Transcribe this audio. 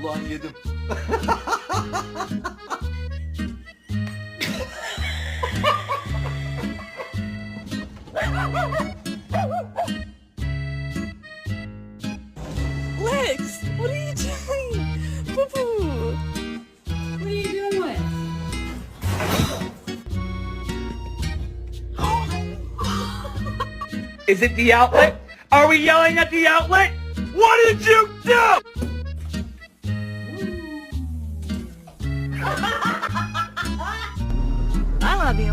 Ulan yedim. Lex, what are you doing? Boo-boo. What are you doing? Is it the outlet? Are we yelling at the outlet? What did you do? I love you.